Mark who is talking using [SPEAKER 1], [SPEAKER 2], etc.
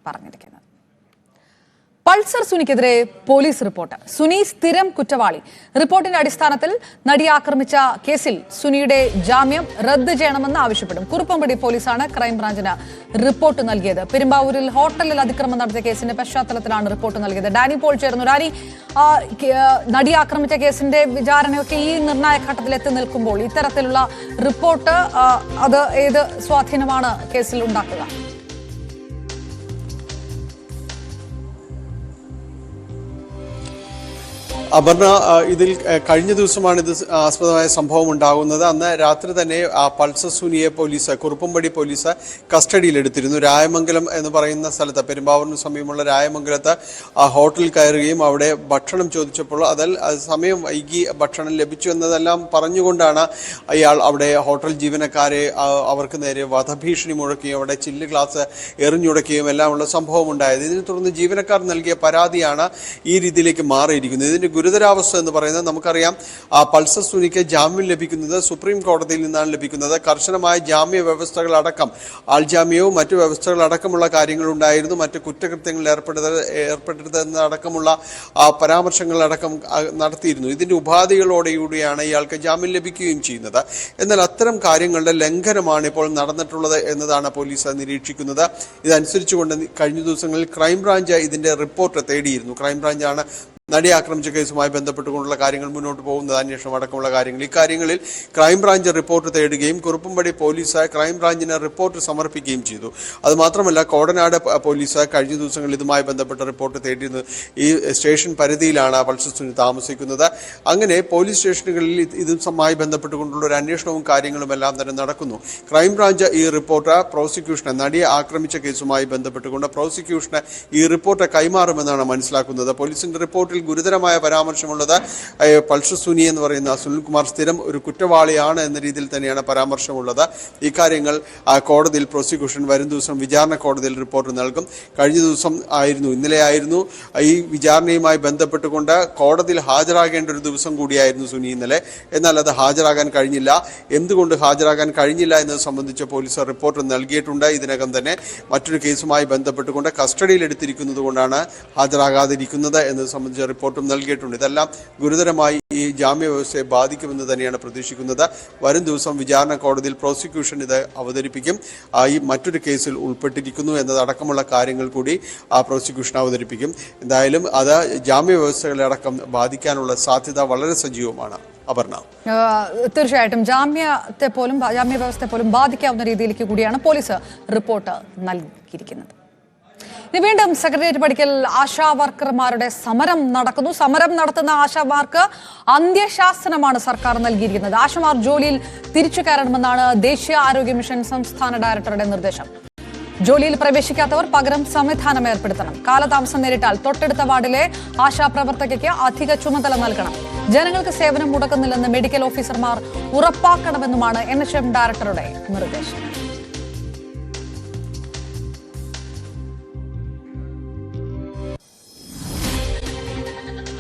[SPEAKER 1] പറഞ്ഞിരിക്കുന്നത്. പൾസർ സുനിക്കെതിരെ police report. Suni സ്ഥിരം കുറ്റവാളി. റിപ്പോർട്ടിന്റെ അടിസ്ഥാനത്തിൽ നടിയെ ആക്രമിച്ച കേസിൽ സുനിയുടെ ജാമ്യം റദ്ദ് ചെയ്യണമെന്ന് ആവശ്യപ്പെടും. കുറുപ്പംപടി പോലീസാണ് ക്രൈംബ്രാഞ്ചിന് റിപ്പോർട്ട് നൽകിയത്. പെരുമ്പാവൂരിൽ ഹോട്ടലിൽ അതിക്രമം നടത്തിയ കേസിന്റെ പശ്ചാത്തലത്തിലാണ് റിപ്പോർട്ട് നൽകിയത്. ഡാനി പോൾ ചേർന്നു. ഡാനി, നടിയെ ആക്രമിച്ച കേസിന്റെ വിചാരണയൊക്കെ ഈ നിർണായക ഘട്ടത്തിൽ എത്തി നിൽക്കുമ്പോൾ ഇത്തരത്തിലുള്ള റിപ്പോർട്ട് അത് ഏത് സ്വാധീനമാണ് കേസിൽ ഉണ്ടാക്കുക?
[SPEAKER 2] അപർണ, ഇതിൽ കഴിഞ്ഞ ദിവസമാണ് ഇത് ആസ്പദമായ സംഭവം ഉണ്ടാകുന്നത്. അന്ന് രാത്രി തന്നെ പൾസർ സുനിയെ പോലീസ്, കുറുപ്പംപടി പോലീസ് കസ്റ്റഡിയിലെടുത്തിരുന്നു. രായമംഗലം എന്ന് പറയുന്ന സ്ഥലത്ത്, പെരുമ്പാവൂരിന് സമീപമുള്ള രായമംഗലത്ത് ഹോട്ടലിൽ കയറുകയും അവിടെ ഭക്ഷണം ചോദിച്ചപ്പോൾ സമയം വൈകി ഭക്ഷണം ലഭിച്ചു എന്നതെല്ലാം പറഞ്ഞുകൊണ്ടാണ് അയാൾ അവിടെ ഹോട്ടൽ ജീവനക്കാരെ അവർക്ക് നേരെ വധഭീഷണി മുഴക്കുകയും അവിടെ ചില്ല് ഗ്ലാസ് എറിഞ്ഞുടക്കുകയും എല്ലാമുള്ള സംഭവം ഉണ്ടായത്. ഇതിനെ തുടർന്ന് ജീവനക്കാർ നൽകിയ പരാതിയാണ് ഈ രീതിയിലേക്ക് മാറിയിരിക്കുന്നത്. ഇതിന്റെ ഗുരുതരാവസ്ഥ എന്ന് പറയുന്നത് നമുക്കറിയാം. പൾസർ സുനിക്ക് ജാമ്യം ലഭിക്കുന്നത് സുപ്രീം കോടതിയിൽ നിന്നാണ് ലഭിക്കുന്നത്. കർശനമായ ജാമ്യ വ്യവസ്ഥകളടക്കം, ആൾജാമ്യവും മറ്റു വ്യവസ്ഥകളടക്കമുള്ള കാര്യങ്ങളുണ്ടായിരുന്നു. മറ്റ് കുറ്റകൃത്യങ്ങളിൽ ഏർപ്പെടരുതെന്നടക്കമുള്ള പരാമർശങ്ങളടക്കം നടത്തിയിരുന്നു. ഇതിന്റെ ഉപാധികളോടുകൂടിയാണ് ഇയാൾക്ക് ജാമ്യം ലഭിക്കുകയും ചെയ്യുന്നത്. എന്നാൽ അത്തരം കാര്യങ്ങളുടെ ലംഘനമാണ് ഇപ്പോൾ നടന്നിട്ടുള്ളത് എന്നതാണ് പോലീസ് നിരീക്ഷിക്കുന്നത്. ഇതനുസരിച്ചുകൊണ്ട് കഴിഞ്ഞ ദിവസങ്ങളിൽ ക്രൈംബ്രാഞ്ച് ഇതിന്റെ റിപ്പോർട്ട് തേടിയിരുന്നു. ക്രൈംബ്രാഞ്ചാണ് നടിയെ ആക്രമിച്ച കേസുമായി ബന്ധപ്പെട്ടുകൊണ്ടുള്ള കാര്യങ്ങൾ മുന്നോട്ട് പോകുന്നത്, അന്വേഷണം അടക്കമുള്ള കാര്യങ്ങൾ. ഇക്കാര്യങ്ങളിൽ ക്രൈംബ്രാഞ്ച് റിപ്പോർട്ട് തേടുകയും കുറുപ്പംപടി പോലീസ് ക്രൈംബ്രാഞ്ചിന് റിപ്പോർട്ട് സമർപ്പിക്കുകയും ചെയ്തു. അതുമാത്രമല്ല, കോടനാട് പോലീസ് കഴിഞ്ഞ ദിവസങ്ങളിൽ ഇതുമായി ബന്ധപ്പെട്ട റിപ്പോർട്ട് തേടിയിരുന്നത്. ഈ സ്റ്റേഷൻ പരിധിയിലാണ് പൾസർ സുനി താമസിക്കുന്നത്. അങ്ങനെ പോലീസ് സ്റ്റേഷനുകളിൽ ഇതുമായി ബന്ധപ്പെട്ടുകൊണ്ടുള്ള ഒരു അന്വേഷണവും കാര്യങ്ങളും എല്ലാം തന്നെ നടക്കുന്നു. ക്രൈംബ്രാഞ്ച് ഈ റിപ്പോർട്ട് പ്രോസിക്യൂഷന്, നടിയെ ആക്രമിച്ച കേസുമായി ബന്ധപ്പെട്ടുകൊണ്ട് പ്രോസിക്യൂഷന് ഈ റിപ്പോർട്ട് കൈമാറുമെന്നാണ് മനസ്സിലാക്കുന്നത്. പോലീസിന്റെ റിപ്പോർട്ടിൽ ഗുരുതരമായ പരാമർശമുള്ളത് പൾസർ സുനി എന്ന് പറയുന്ന സുനിൽകുമാർ സ്ഥിരം ഒരു കുറ്റവാളിയാണ് എന്ന രീതിയിൽ തന്നെയാണ് പരാമർശമുള്ളത്. ഇക്കാര്യങ്ങൾ കോടതിയിൽ പ്രോസിക്യൂഷൻ വരും ദിവസം വിചാരണ കോടതിയിൽ റിപ്പോർട്ട് നൽകും. കഴിഞ്ഞ ദിവസം ഇന്നലെ ആയിരുന്നു ഈ വിചാരണയുമായി ബന്ധപ്പെട്ടുകൊണ്ട് കോടതിയിൽ ഹാജരാകേണ്ട ഒരു ദിവസം കൂടിയായിരുന്നു സുനി ഇന്നലെ. എന്നാൽ അത് ഹാജരാകാൻ കഴിഞ്ഞില്ല. എന്തുകൊണ്ട് ഹാജരാകാൻ കഴിഞ്ഞില്ല എന്നത് സംബന്ധിച്ച് പോലീസ് റിപ്പോർട്ട് നൽകിയിട്ടുണ്ട്. ഇതിനകം തന്നെ മറ്റൊരു കേസുമായി ബന്ധപ്പെട്ടുകൊണ്ട് കസ്റ്റഡിയിൽ എടുത്തിരിക്കുന്നത് കൊണ്ടാണ് ഹാജരാകാതിരിക്കുന്നത് എന്നത് സംബന്ധിച്ച് റിപ്പോർട്ടും നൽകിയിട്ടുണ്ട്. ഇതെല്ലാം ഗുരുതരമായി ഈ ജാമ്യ വ്യവസ്ഥയെ ബാധിക്കുമെന്ന് തന്നെയാണ് പ്രതീക്ഷിക്കുന്നത്. വരും ദിവസം വിചാരണ കോടതിയിൽ പ്രോസിക്യൂഷൻ ഇത് അവതരിപ്പിക്കും. ഈ മറ്റൊരു കേസിൽ ഉൾപ്പെട്ടിരിക്കുന്നു എന്നതടക്കമുള്ള കാര്യങ്ങൾ കൂടി പ്രോസിക്യൂഷൻ അവതരിപ്പിക്കും. എന്തായാലും അത് ജാമ്യ വ്യവസ്ഥകളടക്കം ബാധിക്കാനുള്ള സാധ്യത വളരെ സജീവമാണ്. അപർണ,
[SPEAKER 1] തീർച്ചയായിട്ടും ജാമ്യ വ്യവസ്ഥയെ പോലും ബാധിക്കാവുന്ന രീതിയിലേക്ക് കൂടിയാണ് പോലീസ് റിപ്പോർട്ട് നൽകിയിരിക്കുന്നത്. വീണ്ടും സെക്രട്ടേറിയറ്റ് പടിക്കൽ ആശാ വർക്കർമാരുടെ സമരം നടക്കുന്നു. സമരം നടത്തുന്ന ആശാമാർക്ക് അന്ത്യശാസനമാണ് സർക്കാർ നൽകിയിരിക്കുന്നത്. ആശമാർ ജോലിയിൽ തിരിച്ചു കയറണമെന്നാണ് ദേശീയ ആരോഗ്യ മിഷൻ സംസ്ഥാന ഡയറക്ടറുടെ നിർദ്ദേശം. ജോലിയിൽ പ്രവേശിക്കാത്തവർ പകരം സംവിധാനം ഏർപ്പെടുത്തണം. കാലതാമസം നേരിട്ടാൽ തൊട്ടടുത്ത വാർഡിലെ ആശാപ്രവർത്തകയ്ക്ക് അധിക ചുമതല നൽകണം. ജനങ്ങൾക്ക് സേവനം മുടക്കുന്നില്ലെന്ന് മെഡിക്കൽ ഓഫീസർമാർ ഉറപ്പാക്കണമെന്നുമാണ് NHM ഡയറക്ടറുടെ നിർദ്ദേശം.